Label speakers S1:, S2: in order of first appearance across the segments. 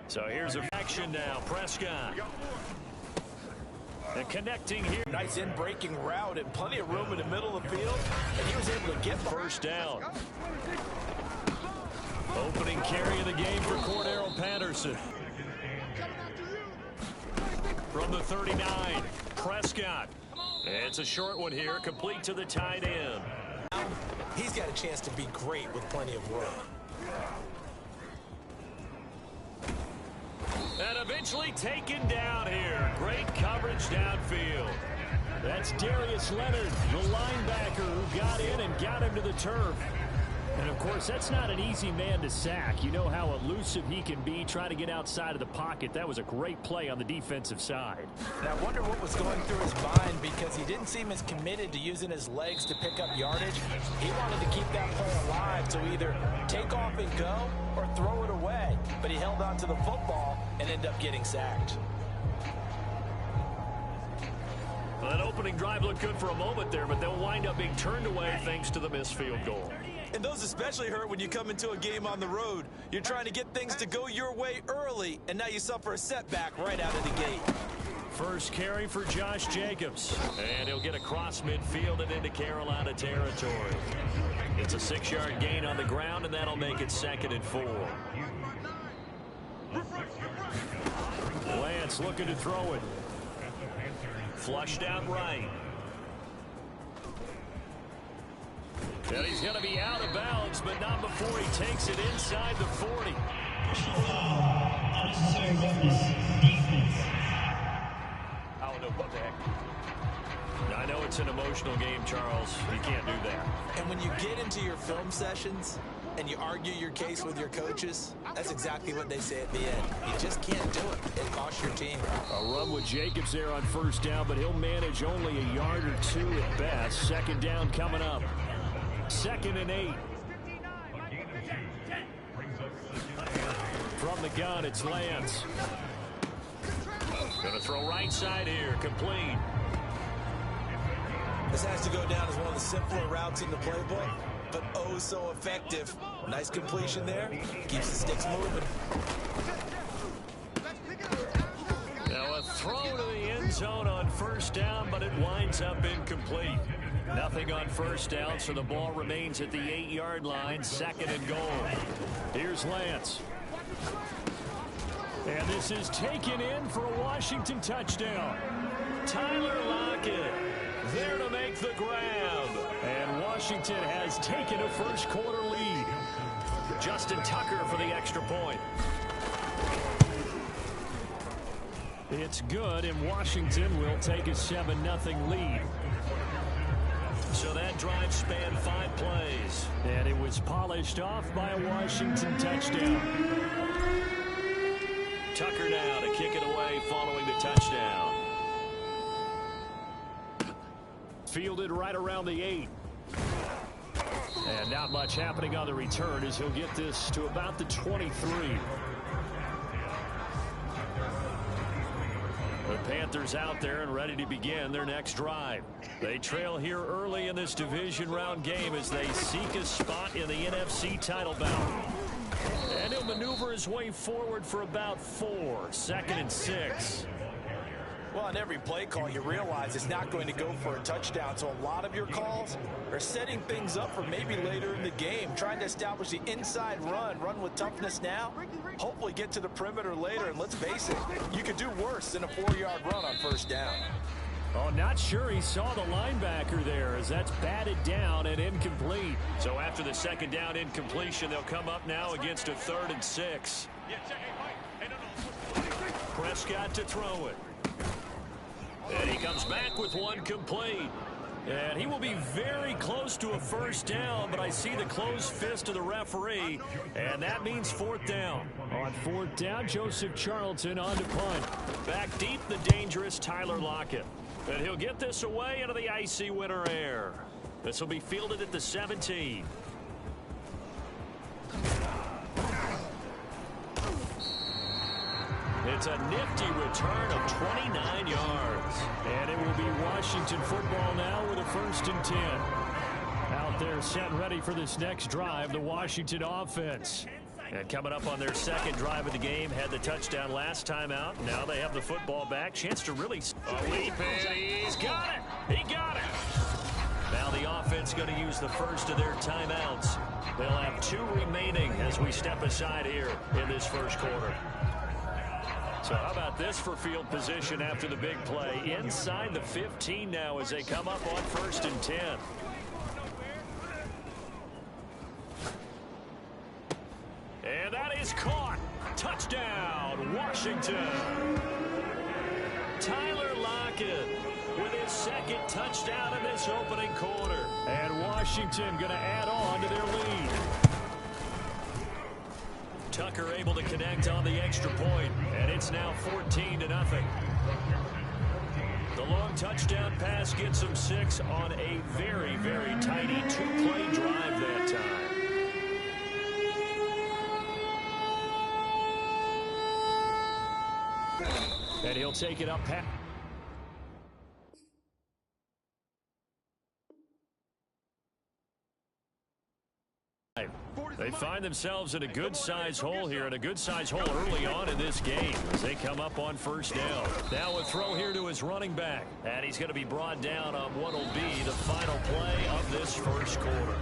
S1: So here's a action now. Prescott. And connecting here.
S2: Nice in-breaking route and plenty of room in the middle of the field. And he was able to get
S1: first down. Opening carry of the game for Cordero Patterson. From the 39, Prescott. It's a short one here, complete to the tight end.
S2: He's got a chance to be great with plenty of room.
S1: And eventually taken down here. Great coverage downfield. That's Darius Leonard, the linebacker who got in and got him to the turf. And, of course, that's not an easy man to sack. You know how elusive he can be, trying to get outside of the pocket. That was a great play on the defensive side.
S2: And I wonder what was going through his mind, because he didn't seem as committed to using his legs to pick up yardage. He wanted to keep that play alive to either take off and go or throw it away. But he held on to the football and ended up getting sacked.
S1: Well, that opening drive looked good for a moment there, but they'll wind up being turned away thanks to the missed field goal.
S2: And those especially hurt when you come into a game on the road. You're trying to get things to go your way early, and now you suffer a setback right out of the gate.
S1: First carry for Josh Jacobs, and he'll get across midfield and into Carolina territory. It's a 6-yard gain on the ground, and that'll make it 2nd and 4. Lance looking to throw it. Flushed out right. And he's going to be out of bounds, but not before he takes it inside the 40. I don't know what the heck. I know it's an emotional game, Charles. You can't do that.
S2: And when you get into your film sessions and you argue your case with your coaches, that's exactly what they say at the end. You just can't do it. It costs your team.
S1: A run with Jacobs there on first down, but he'll manage only a yard or two at best. 2nd down coming up. 2nd and 8. From the gun, it's Lance. Going to throw right side here, complete.
S2: This has to go down as one of the simpler routes in the playbook, but oh so effective. Nice completion there. Keeps the sticks moving.
S1: Now a throw to the end zone on first down, but it winds up incomplete. Nothing on first down, so the ball remains at the 8-yard line. 2nd and goal. Here's Lance. And this is taken in for a Washington touchdown. Tyler Lockett there to make the grab. And Washington has taken a first-quarter lead. Justin Tucker for the extra point. It's good, and Washington will take a 7-0 lead. So that drive spanned 5 plays. And it was polished off by a Washington touchdown. Tucker now to kick it away following the touchdown. Fielded right around the 8. And not much happening on the return as he'll get this to about the 23. The Panthers out there and ready to begin their next drive. They trail here early in this division round game as they seek a spot in the NFC title bout. And he'll maneuver his way forward for about 4. 2nd and 6.
S2: Well, on every play call, you realize it's not going to go for a touchdown. So a lot of your calls are setting things up for maybe later in the game, trying to establish the inside run with toughness now, hopefully get to the perimeter later. And let's face it, you could do worse than a 4-yard run on first down.
S1: Oh, not sure he saw the linebacker there as that's batted down and incomplete. So after the 2nd down incompletion, they'll come up now against a 3rd and 6. Prescott to throw it. And he comes back with one complete. And he will be very close to a first down, but I see the closed fist of the referee, and that means 4th down. On 4th down, Joseph Charlton on to punt. Back deep, the dangerous Tyler Lockett. And he'll get this away into the icy winter air. This will be fielded at the 17. It's a nifty return of 29 yards. And it will be Washington football now with a 1st and 10. Out there set ready for this next drive, the Washington offense. And coming up on their second drive of the game, had the touchdown last time out. Now they have the football back. Chance to really a leap, and he's got it. He got it. Now the offense going to use the first of their timeouts. They'll have 2 remaining as we step aside here in this first quarter. So how about this for field position after the big play? Inside the 15 now as they come up on 1st and 10. And that is caught. Touchdown, Washington. Tyler Lockett with his 2nd touchdown in this opening quarter. And Washington going to add on to their lead. Tucker able to connect on the extra point, and it's now 14-0. The long touchdown pass gets them 6 on a very, very tiny 2-play drive that time. And he'll take it up past. They find themselves in a good-sized hole here, and a good-sized hole early on in this game as they come up on 1st down. Now a throw here to his running back, and he's going to be brought down on what will be the final play of this first quarter.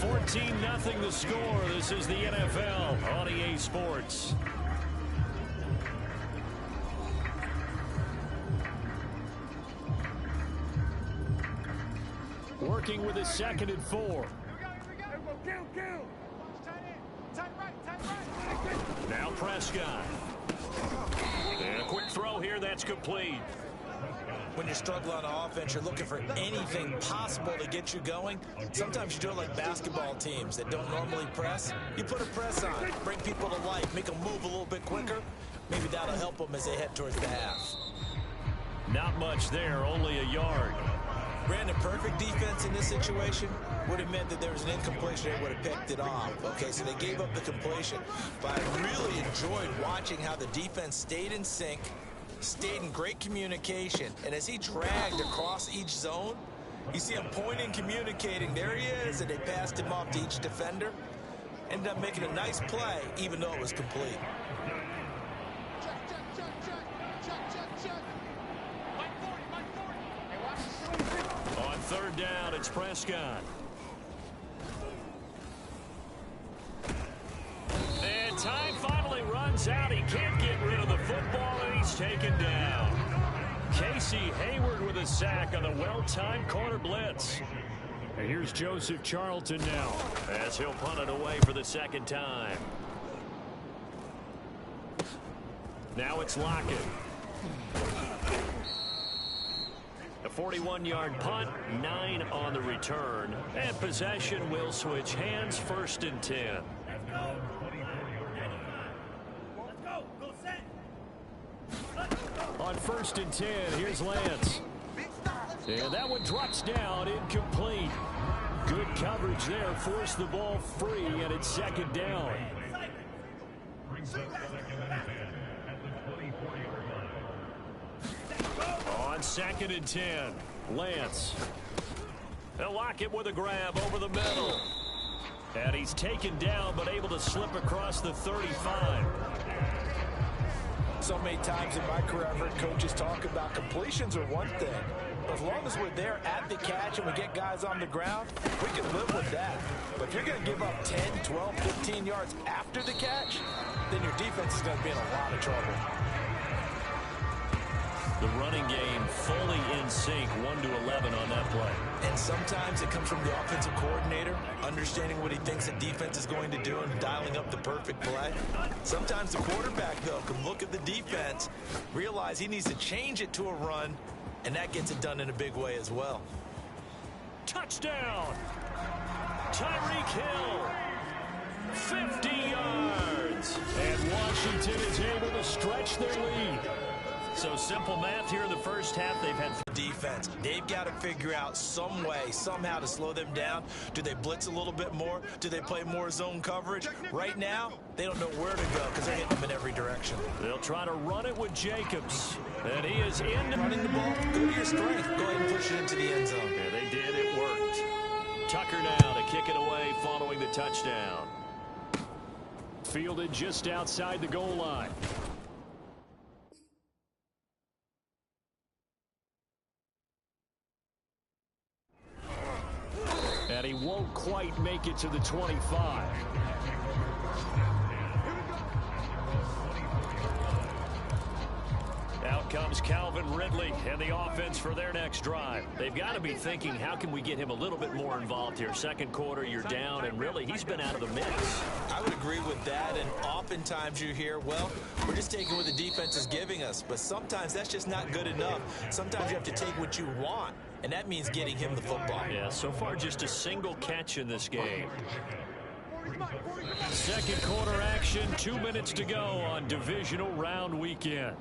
S1: 14-0 the score. This is the NFL on EA Sports. Working with his 2nd and 4. Now Prescott. And a quick throw here that's complete.
S2: When you're struggling on offense, you're looking for anything possible to get you going. Sometimes you do it like basketball teams that don't normally press. You put a press on, bring people to life, make them move a little bit quicker. Maybe that'll help them as they head towards the half.
S1: Not much there, only a yard.
S2: Brandon, perfect defense in this situation would have meant that there was an incompletion. They would have picked it off. Okay, so they gave up the completion. But I really enjoyed watching how the defense stayed in sync, stayed in great communication. And as he dragged across each zone, you see him pointing, communicating. There he is, and they passed him off to each defender. Ended up making a nice play, even though it was complete.
S1: On 3rd down, it's Prescott. And time finally runs out. He can't get rid of the football, and he's taken down. Casey Hayward with a sack on a well-timed corner blitz. And here's Joseph Charlton now as he'll punt it away for the 2nd time. Now it's Lockett. A 41-yard punt, 9 on the return, and possession will switch hands. 1st and 10. On 1st and 10, here's Lance. And that one drops down, incomplete. Good coverage there, forced the ball free, and it's 2nd down. On 2nd and 10, Lance. They'll lock it with a grab over the middle. And he's taken down, but able to slip across the 35.
S2: So many times in my career, I've heard coaches talk about completions are one thing. But as long as we're there at the catch and we get guys on the ground, we can live with that. But if you're going to give up 10, 12, 15 yards after the catch, then your defense is going to be in a lot of trouble.
S1: The running game fully in sync, 1-11 on that play.
S2: And sometimes it comes from the offensive coordinator, understanding what he thinks the defense is going to do and dialing up the perfect play. Sometimes the quarterback, though, can look at the defense, realize he needs to change it to a run, and that gets it done in a big way as well.
S1: Touchdown! Tyreek Hill! 50 yards! And Washington is able to stretch their lead. So simple math here in the first half. They've had
S2: defense. They've got to figure out some way, somehow to slow them down. Do they blitz a little bit more? Do they play more zone coverage? Right now, they don't know where to go because they're hitting them in every direction.
S1: They'll try to run it with Jacobs. And he is in.
S2: Running the ball, go to your strength. Go ahead and push it into the end zone.
S1: Yeah, they did. It worked. Tucker now to kick it away following the touchdown. Fielded just outside the goal line. And he won't quite make it to the 25. Out comes Calvin Ridley and the offense for their next drive. They've got to be thinking, how can we get him a little bit more involved here? Second quarter, you're down, and really, he's been out of the mix.
S2: I would agree with that, and oftentimes you hear, well, we're just taking what the defense is giving us, but sometimes that's just not good enough. Sometimes you have to take what you want, and that means getting him the football.
S1: Yeah, so far just a single catch in this game. Second quarter action, 2 minutes to go on divisional round weekend.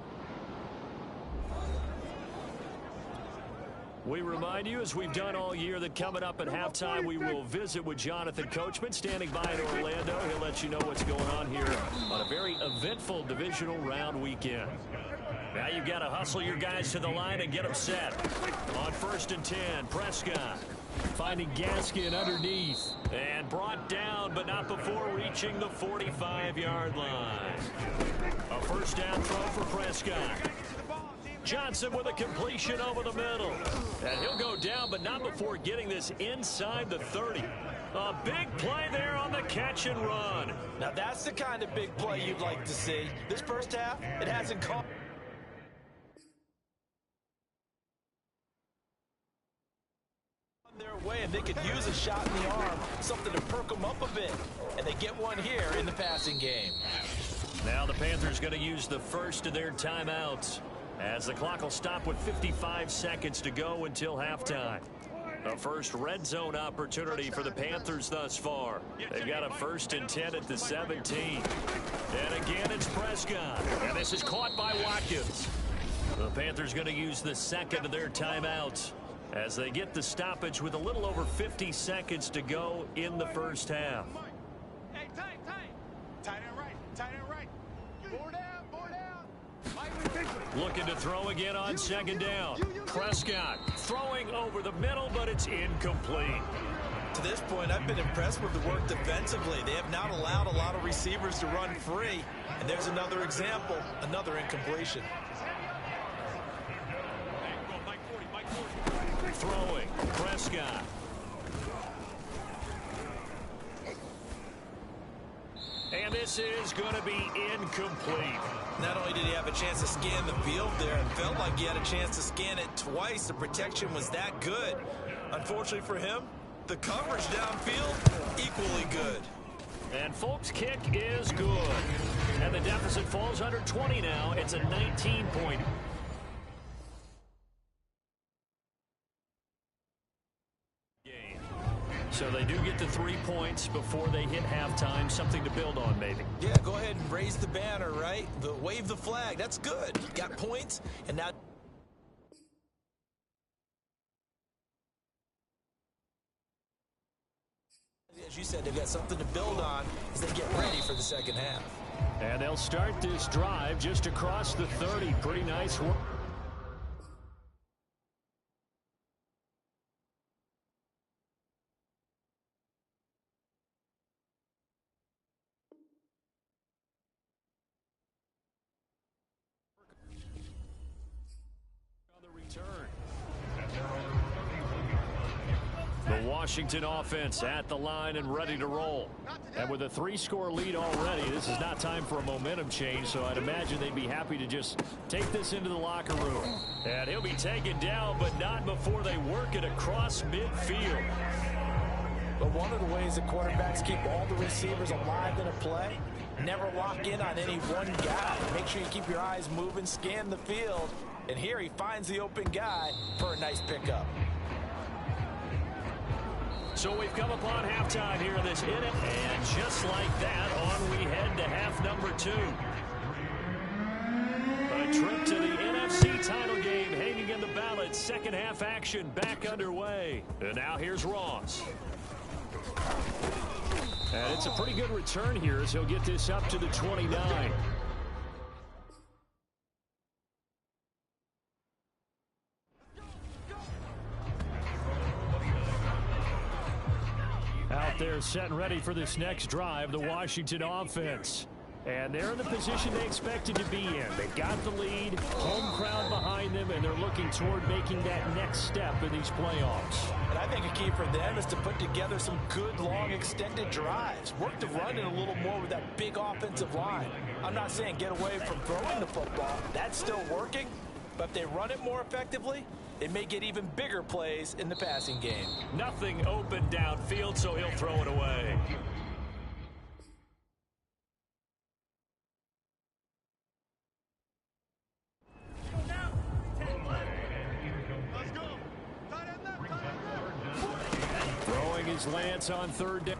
S1: We remind you, as we've done all year, that coming up at halftime, we will visit with Jonathan Coachman, standing by in Orlando. He'll let you know what's going on here on a very eventful divisional round weekend. Now you've got to hustle your guys to the line and get them set. On 1st and 10, Prescott finding Gaskin underneath and brought down, but not before reaching the 45-yard line. A first down throw for Prescott. Johnson with a completion over the middle. And he'll go down, but not before getting this inside the 30. A big play there on the catch and run.
S2: Now that's the kind of big play you'd like to see. This first half, it hasn't come their way, and they could use a shot in the arm, something to perk them up a bit. And they get one here in the passing game.
S1: Now the Panthers going to use the first of their timeouts, as the clock will stop with 55 seconds to go until halftime. A first red zone opportunity for the Panthers thus far. They've got a 1st and 10 at the 17. And again, it's Prescott. And this is caught by Watkins. The Panthers going to use the second of their timeouts as they get the stoppage with a little over 50 seconds to go in the first half.
S3: Hey, tight. Tight end right. Tight end right. More down.
S1: Looking to throw again on 2nd down. Prescott throwing over the middle, but it's incomplete.
S2: To this point, I've been impressed with the work defensively. They have not allowed a lot of receivers to run free. And there's another example, another incompletion.
S1: Throwing, Prescott. And this is going to be incomplete.
S2: Not only did he have a chance to scan the field there, it felt like he had a chance to scan it twice. The protection was that good. Unfortunately for him, the coverage downfield, equally good.
S1: And Folk's kick is good. And the deficit falls under 20 now. It's a 19-point. So they do get the 3 points before they hit halftime. Something to build on, maybe.
S2: Yeah, go ahead and raise the banner, right? Wave the flag. That's good. Got points, and now... As you said, they've got something to build on as they get ready for the second half.
S1: And they'll start this drive just across the 30. Pretty nice work. The Washington offense at the line and ready to roll. And with a 3-score lead already, this is not time for a momentum change, so I'd imagine they'd be happy to just take this into the locker room. And he'll be taken down, but not before they work it across midfield.
S2: But one of the ways the quarterbacks keep all the receivers alive in a play, never lock in on any one guy. Make sure you keep your eyes moving, scan the field. And here he finds the open guy for a nice pickup.
S1: So we've come upon halftime here in this inning, and just like that, on we head to half number 2. A trip to the NFC title game hanging in the balance. Second half action back underway. And now here's Ross. And it's a pretty good return here as he'll get this up to the 29. Out there They're set and ready for this next drive, the Washington offense. And they're in the position they expected to be in. They've got the lead, home crowd behind them, and they're looking toward making that next step in these playoffs.
S2: And I think a key for them is to put together some good, long, extended drives. Work the run in a little more with that big offensive line. I'm not saying get away from throwing the football. That's still working. But if they run it more effectively, it may get even bigger plays in the passing game.
S1: Nothing open downfield, so he'll throw it away. Throwing his Lance on third down.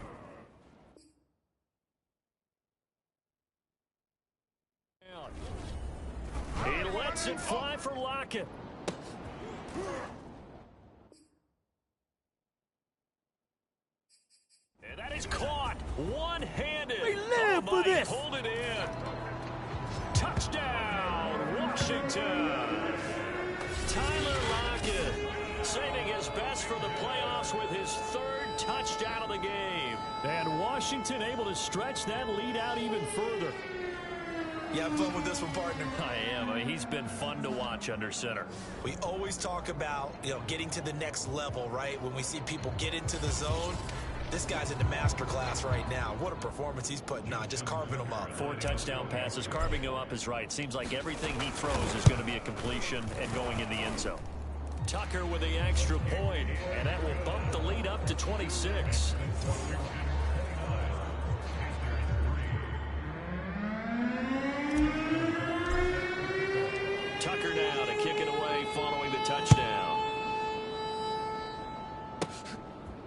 S1: He lets it fly for Lockett. And that is caught one-handed.
S4: We live for this.
S1: Pulled it in. Touchdown, Washington. Tyler Lockett saving his best for the playoffs with his third touchdown of the game. And Washington able to stretch that lead out even further.
S2: You have fun with this one, partner?
S1: I am. I mean, he's been fun to watch under center.
S2: We always talk about, getting to the next level, right? When we see people get into the zone, this guy's in the master class right now. What a performance he's putting on, just carving them up.
S1: 4 touchdown passes. Carving him up is right. Seems like everything he throws is going to be a completion and going in the end zone. Tucker with the extra point, and that will bump the lead up to 26. Tucker now to kick it away following the touchdown.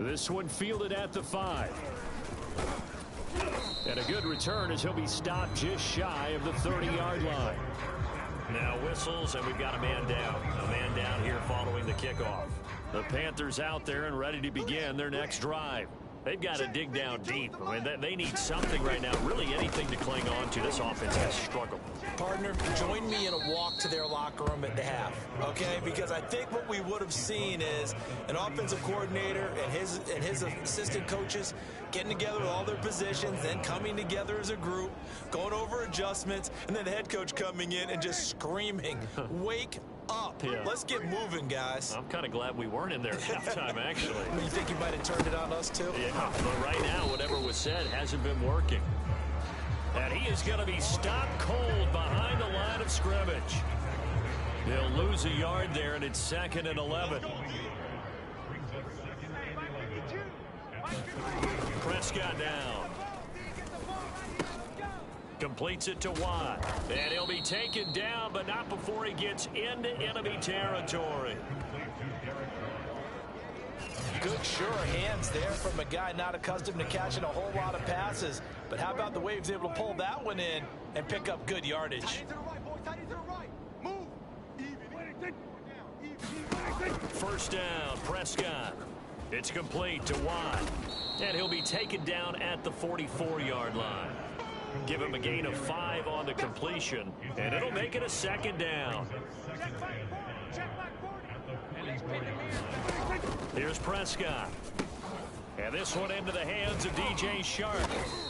S1: This one fielded at the 5. And a good return as he'll be stopped just shy of the 30-yard line. Now whistles, and we've got a man down. A man down here following the kickoff. The Panthers out there and ready to begin their next drive. They've got to dig down deep. I mean, they need something right now, really anything to cling on to. This offense has struggled.
S2: Partner, join me in a walk to their locker room at the half, okay? Because I think what we would have seen is an offensive coordinator and his assistant coaches getting together with all their positions, then coming together as a group, going over adjustments, and then the head coach coming in and just screaming, wake up.
S1: Yeah.
S2: Let's get moving, guys.
S1: I'm kind of glad we weren't in there at halftime, actually.
S2: You think you might have turned it on us, too?
S1: Yeah, but right now, whatever was said hasn't been working. And he is going to be stopped cold behind the line of scrimmage. He'll lose a yard there, and it's 2nd and 11. Prescott down. Completes it to Watt. And he'll be taken down, but not before he gets into enemy territory.
S2: Good, sure hands there from a guy not accustomed to catching a whole lot of passes. But how about the way he was able to pull that one in and pick up good yardage?
S1: First down, Prescott. It's complete to Watt. And he'll be taken down at the 44-yard line. Give him a gain of 5 on the completion, and it'll make it a 2nd down. Here's Prescott. And this one into the hands of DJ Shark.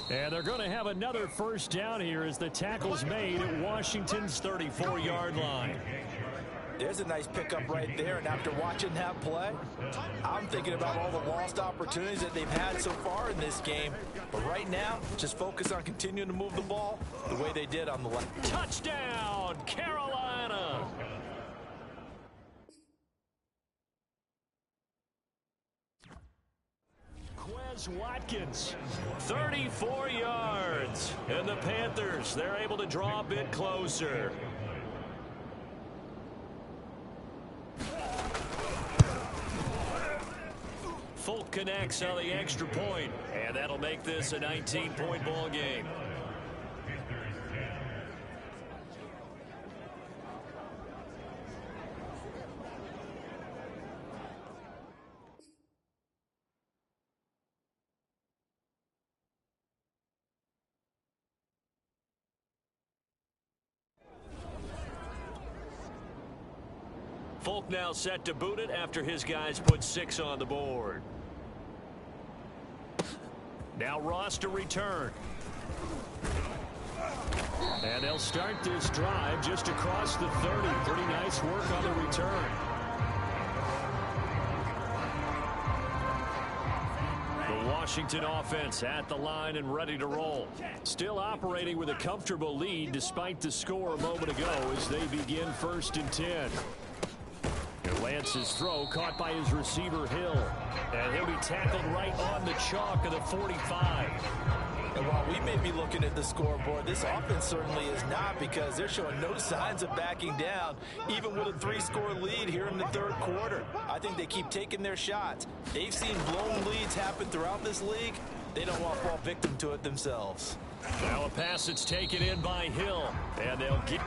S1: And they're going to have another first down here as the tackle's made at Washington's 34-yard line.
S2: There's a nice pickup right there, and after watching that play, I'm thinking about all the lost opportunities that they've had so far in this game. But right now, just focus on continuing to move the ball the way they did on the left.
S1: Touchdown, Carolina! Quez Watkins, 34 yards. And the Panthers, they're able to draw a bit closer. Folk connects on the extra point, and that'll make this a 19-point ball game. Folk now set to boot it after his guys put 6 on the board. Now Ross to return. And they'll start this drive just across the 30. Pretty nice work on the return. The Washington offense at the line and ready to roll. Still operating with a comfortable lead despite the score a moment ago as they begin 1st and 10. And Lance's throw caught by his receiver Hill. And he'll be tackled right on the chalk of the 45.
S2: And while we may be looking at the scoreboard, this offense certainly is not, because they're showing no signs of backing down, even with a 3-score lead here in the 3rd quarter. I think they keep taking their shots. They've seen blown leads happen throughout this league. They don't want to fall victim to it themselves.
S1: Now a pass that's taken in by Hill, and they'll get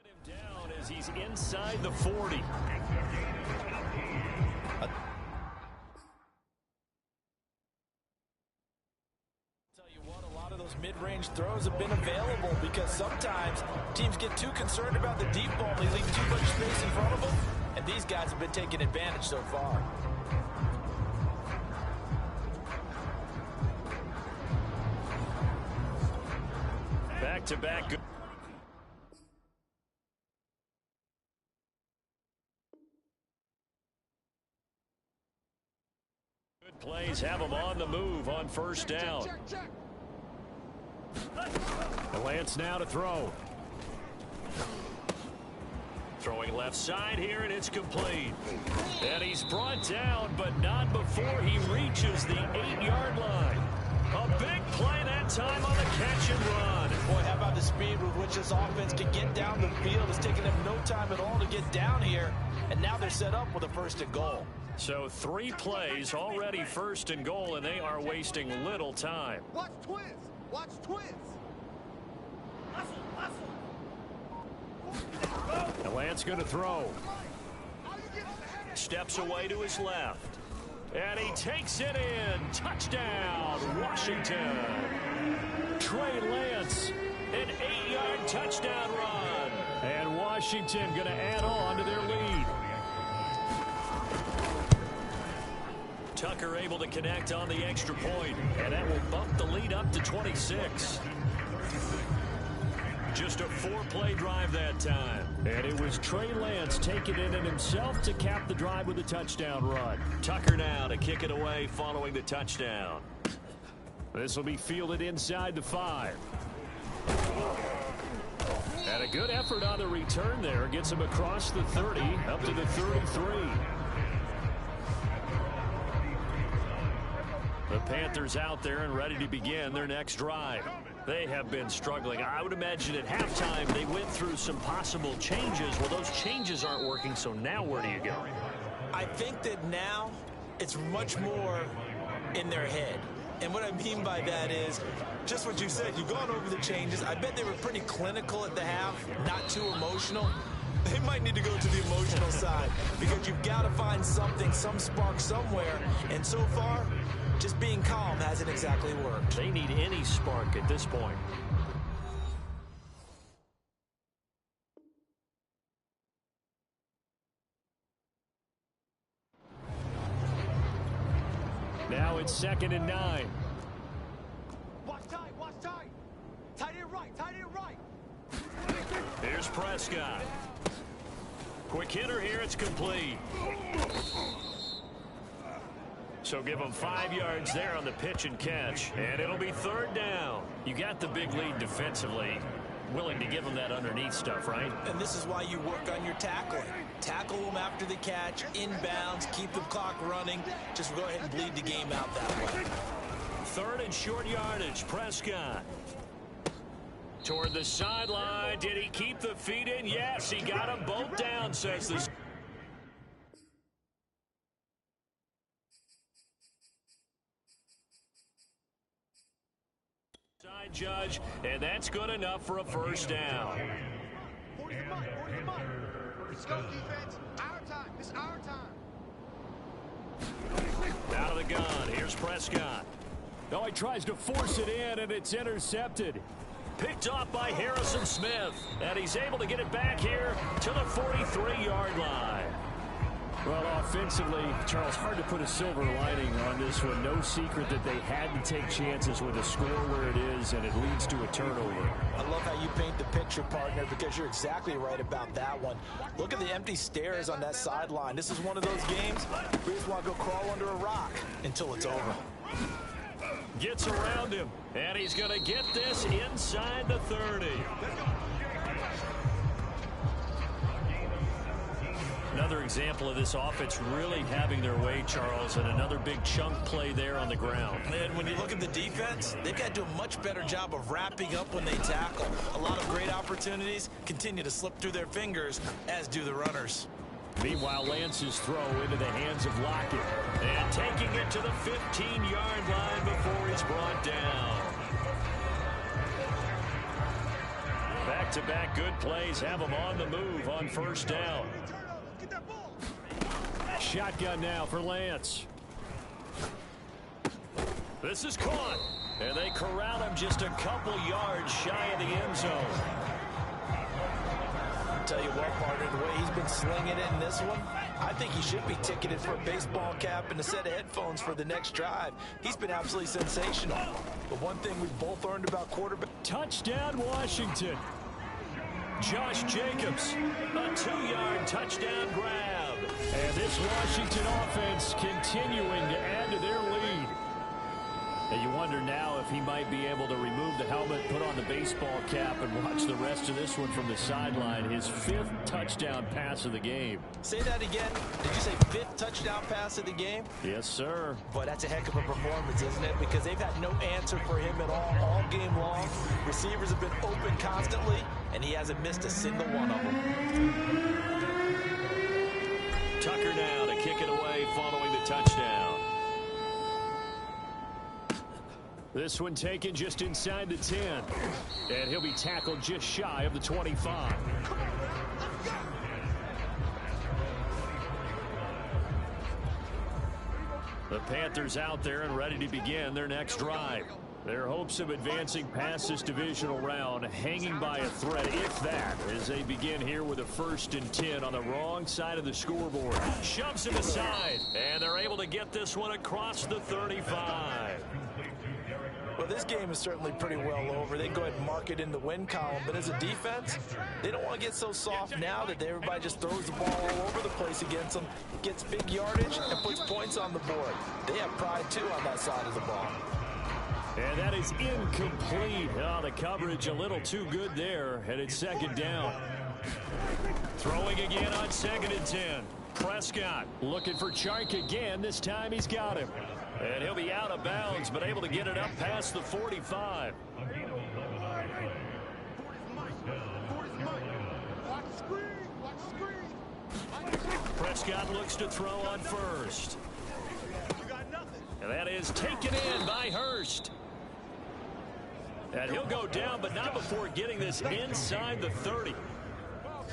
S1: him down as he's inside the 40.
S2: Mid-range throws have been available, because sometimes teams get too concerned about the deep ball. They leave too much space in front of them, and these guys have been taking advantage so far.
S1: Back-to-back. Good plays have them on the move on 1st down. Lance now to throw. Throwing left side here, and it's complete. And he's brought down, but not before he reaches the 8-yard line. A big play that time on the catch and run.
S2: Boy, how about the speed with which this offense can get down the field? It's taken them no time at all to get down here, and now they're set up with a 1st and goal.
S1: So 3 plays already 1st and goal, and they are wasting little time.
S3: Watch twins. Watch twins.
S1: And Lance going to throw. Steps away to his left. And he takes it in. Touchdown, Washington. Trey Lance, an 8-yard touchdown run. And Washington going to add on to their lead. Tucker able to connect on the extra point, and that will bump the lead up to 26. Just a 4-play drive that time. And it was Trey Lance taking it in himself to cap the drive with a touchdown run. Tucker now to kick it away following the touchdown. This will be fielded inside the 5. And a good effort on the return there. Gets him across the 30 up to the 33. The Panthers out there and ready to begin their next drive. They have been struggling. I would imagine at halftime they went through some possible changes. Well, those changes aren't working, so now where do you go?
S2: I think that now it's much more in their head. And what I mean by that is just what you said. You've gone over the changes. I bet they were pretty clinical at the half, not too emotional. They might need to go to the emotional side, because you've got to find something, some spark somewhere. And so far, just being calm hasn't exactly worked.
S1: They need any spark at this point. Now it's 2nd and 9.
S3: Watch tight, watch tight. Tight end right, tight end right.
S1: Here's Prescott. Quick hitter here, it's complete. So give them 5 yards there on the pitch and catch, and it'll be 3rd down. You got the big lead defensively. Willing to give them that underneath stuff, right?
S2: And this is why you work on your tackling. Tackle them after the catch, inbounds, keep the clock running. Just go ahead and bleed the game out that way.
S1: 3rd and short yardage, Prescott. Toward the sideline. Did he keep the feet in? Yes, he got them both down, says the side judge, and that's good enough for a 1st down.
S3: 40 the mic, 40 the mic. Let's go, defense. Our time. It's our time.
S1: Out of the gun. Here's Prescott. Oh, he tries to force it in, and it's intercepted. Picked off by Harrison Smith. And he's able to get it back here to the 43-yard line. Well, offensively, Charles, hard to put a silver lining on this one. No secret that they had to take chances with a score where it is, and it leads to a turnover.
S2: I love how you paint the picture, partner, because you're exactly right about that one. Look at the empty stares on that sideline. This is one of those games where you just want to go crawl under a rock until it's over.
S1: Gets around him, and he's going to get this inside the 30. Another example of this offense really having their way, Charles, and another big chunk play there on the ground.
S2: And when you look at the defense, they've got to do a much better job of wrapping up when they tackle. A lot of great opportunities continue to slip through their fingers, as do the runners.
S1: Meanwhile, Lance's throw into the hands of Lockett. And taking it to the 15-yard line before he's brought down. Back-to-back good plays have him on the move on first down. Shotgun now for Lance. This is caught. And they corral him just a couple yards shy of the end zone.
S2: Tell you what, partner, the way he's been slinging it in this one, I think he should be ticketed for a baseball cap and a set of headphones for the next drive. He's been absolutely sensational. But one thing we've both learned about quarterback...
S1: Touchdown, Washington. Josh Jacobs, a 2-yard touchdown grab. And this Washington offense continuing to add to their lead. And you wonder now if he might be able to remove the helmet, put on the baseball cap, and watch the rest of this one from the sideline. His 5th touchdown pass of the game.
S2: Say that again. Did you say 5th touchdown pass of the game?
S1: Yes, sir.
S2: Boy, that's a heck of a performance, isn't it? Because they've had no answer for him at all game long. Receivers have been open constantly, and he hasn't missed a single one of them.
S1: Tucker now to kick it away following the touchdown. This one taken just inside the 10. And he'll be tackled just shy of the 25. The Panthers out there and ready to begin their next drive. Their hopes of advancing past this divisional round hanging by a thread, if that, as they begin here with a 1st and 10 on the wrong side of the scoreboard. Shoves him aside, and they're able to get this one across the 35.
S2: Well, this game is certainly pretty well over. They go ahead and mark it in the win column. But as a defense, they don't want to get so soft now that everybody just throws the ball all over the place against them, gets big yardage, and puts points on the board. They have pride, too, on that side of the ball.
S1: And that is incomplete. Oh, the coverage a little too good there. And it's 2nd down. Throwing again on 2nd and 10. Prescott looking for Chark again. This time he's got him. And he'll be out of bounds, but able to get it up past the 45. Prescott looks to throw on first. And that is taken in by Hurst. And he'll go down, but not before getting this inside the 30.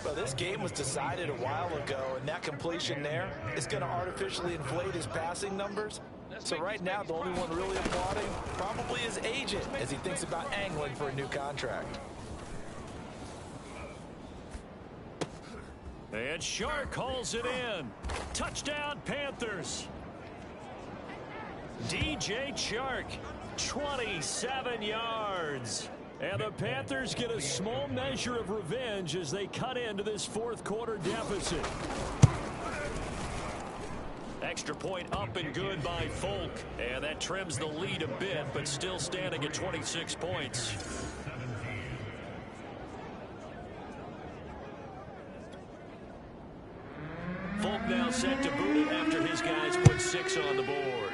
S2: Well, this game was decided a while ago, and that completion there is going to artificially inflate his passing numbers. So right now, the only one really applauding probably his agent as he thinks about angling for a new contract.
S1: And Chark calls it in. Touchdown, Panthers. DJ Chark, 27 yards. And the Panthers get a small measure of revenge as they cut into this 4th quarter deficit. Extra point up and good by Folk. And that trims the lead a bit, but still standing at 26 points. Folk now set to boot it after his guys put 6 on the board.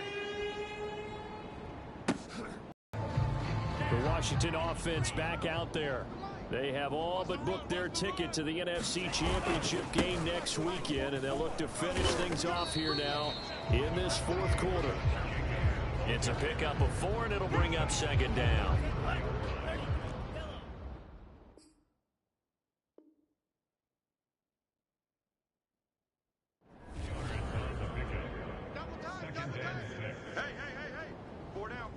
S1: The Washington offense back out there. They have all but booked their ticket to the NFC Championship game next weekend, and they'll look to finish things off here now in this 4th quarter. It's a pickup of 4, and it'll bring up 2nd down.
S3: Hey. 4 down.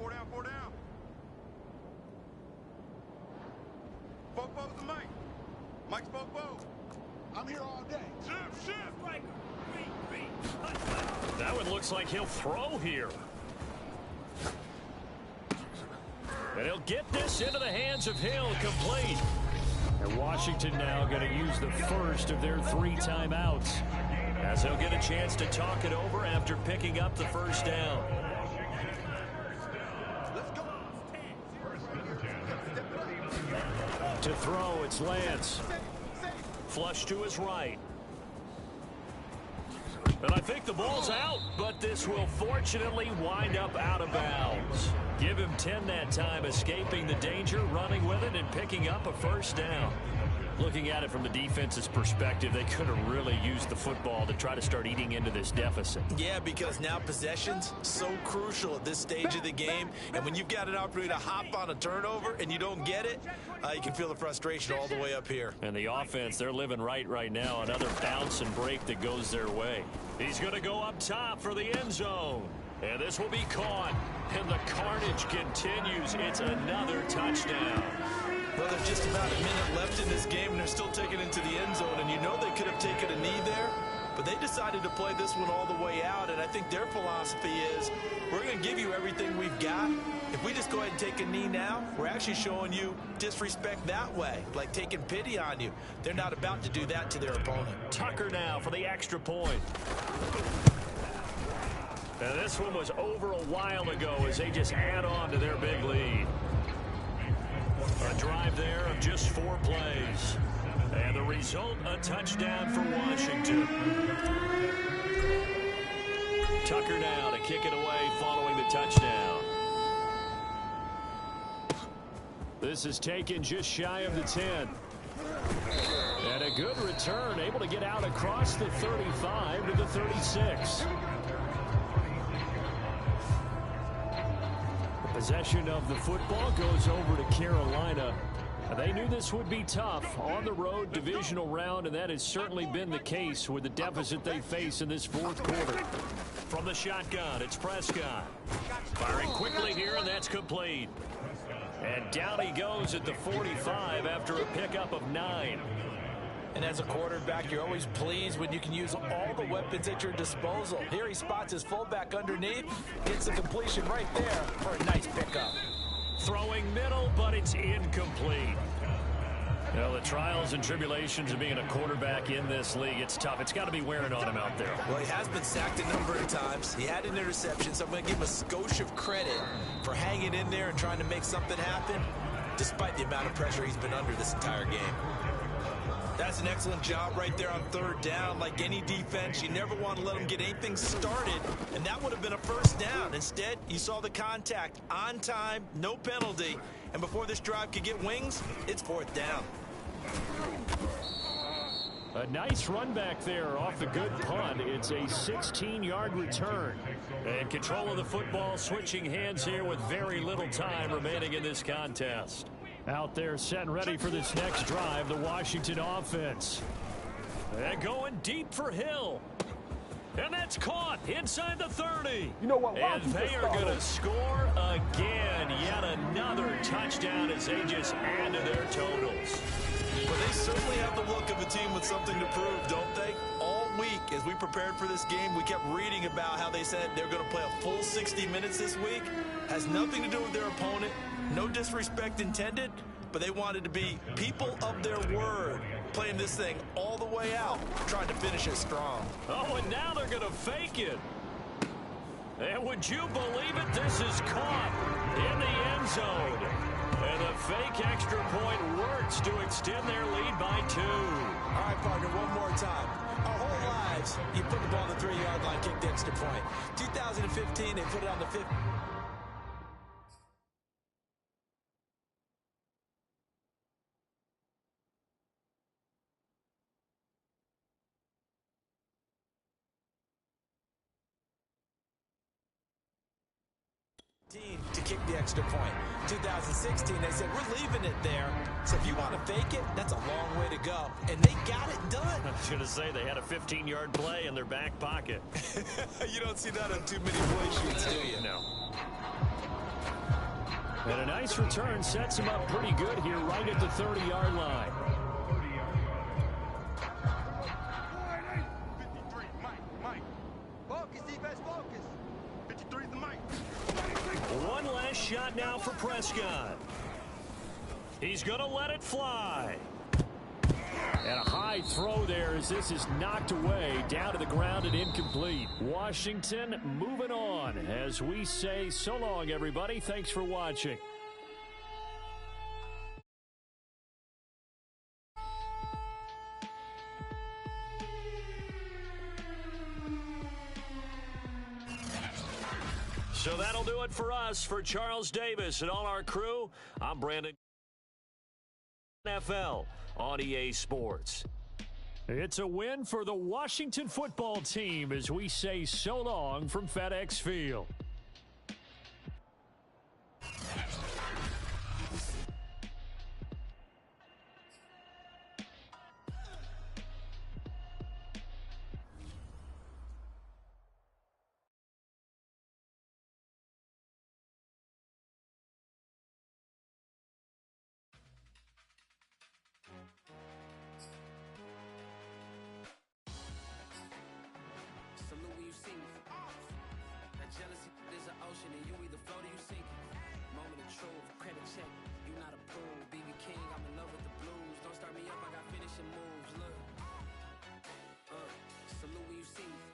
S3: Fopo's the Mike's Fopo. I'm here all day. Shift. Right.
S1: That one looks like he'll throw here. And he'll get this into the hands of Hill, complete. And Washington now going to use the first of their 3 timeouts, as he'll get a chance to talk it over after picking up the first down. To throw, it's Lance. Flush to his right. And I think the ball's out, but this will fortunately wind up out of bounds. Give him 10 that time, escaping the danger, running with it, and picking up a first down. Looking at it from the defense's perspective, they could have really used the football to try to start eating into this deficit.
S2: Yeah, because now possession's so crucial at this stage of the game. And when you've got an opportunity to hop on a turnover and you don't get it, you can feel the frustration all the way up here.
S1: And the offense, they're living right now. Another bounce and break that goes their way. He's going to go up top for the end zone. And this will be caught. And the carnage continues. It's another touchdown.
S2: Well, there's just about a minute left in this game, and they're still taking it into the end zone. And you know they could have taken a knee there, but they decided to play this one all the way out. And I think their philosophy is, we're going to give you everything we've got. If we just go ahead and take a knee now, we're actually showing you disrespect that way, like taking pity on you. They're not about to do that to their opponent.
S1: Tucker now for the extra point. And this one was over a while ago as they just add on to their big lead. A drive there of just 4 plays. And the result, a touchdown for Washington. Tucker now to kick it away following the touchdown. This is taken just shy of the 10. And a good return, able to get out across the 35 to the 36. Possession of the football goes over to Carolina. They knew this would be tough on the road divisional round, and that has certainly been the case with the deficit they face in this 4th quarter. From the shotgun, it's Prescott. Firing quickly here, and that's complete. And down he goes at the 45 after a pickup of 9.
S2: And as a quarterback, you're always pleased when you can use all the weapons at your disposal. Here he spots his fullback underneath, gets the completion right there for a nice pickup.
S1: Throwing middle, but it's incomplete. You know, the trials and tribulations of being a quarterback in this league, it's tough. It's got to be wearing on him out there.
S2: Well, he has been sacked a number of times. He had an interception, so I'm going to give him a skosh of credit for hanging in there and trying to make something happen, despite the amount of pressure he's been under this entire game. That's an excellent job right there on 3rd down. Like any defense, you never want to let them get anything started, and that would have been a first down. Instead, you saw the contact on time, no penalty, and before this drive could get wings, it's 4th down.
S1: A nice run back there off the good punt. It's a 16-yard return. And control of the football switching hands here with very little time remaining in this contest. Out there set and ready for this next drive, the Washington offense. And going deep for Hill. And that's caught inside the 30.
S4: You know what?
S1: And they are going to score again. Yet another touchdown as they just add to their totals.
S2: Well, they certainly have the look of a team with something to prove, don't they? All week, as we prepared for this game, we kept reading about how they said they're going to play a full 60 minutes this week. Has nothing to do with their opponent. No disrespect intended, but they wanted to be people of their word, playing this thing all the way out, trying to finish it strong.
S1: Oh, and now they're going to fake it. And would you believe it? This is caught in the end zone. And the fake extra point works to extend their lead by 2.
S2: All right, partner, one more time. Our whole lives, you put the ball on the 3-yard line, kick the extra point. 2015, they put it on the 50. To kick the extra point. 2016, they said, we're leaving it there. So if you want to fake it, that's a long way to go. And they got it done.
S1: I was going to say they had a 15-yard play in their back pocket.
S2: You don't see that on too many play sheets, do you?
S1: No. And a nice return sets him up pretty good here right at the 30-yard line.
S3: 53, Mike.
S1: This shot now for Prescott. He's going to let it fly. And a high throw there as this is knocked away, down to the ground and incomplete. Washington moving on as we say so long, everybody. Thanks for watching. So that'll do it for us. For Charles Davis and all our crew, I'm Brandon. NFL on EA Sports. It's a win for the Washington football team as we say so long from FedEx Field.
S4: Jealousy is an ocean and you either float or you sink it. Moment of truth, credit check, you not approved. BB King, I'm in love with the blues. Don't start me up, I got finishing moves. Look, salute when you see me.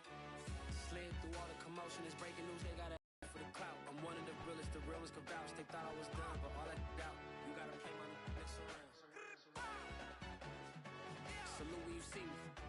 S4: Slid through all the commotion, it's breaking news. They got a for the clout. I'm one of the realest can vouch. They thought I was done, but all I out. You gotta play my next around. Salute when you see me.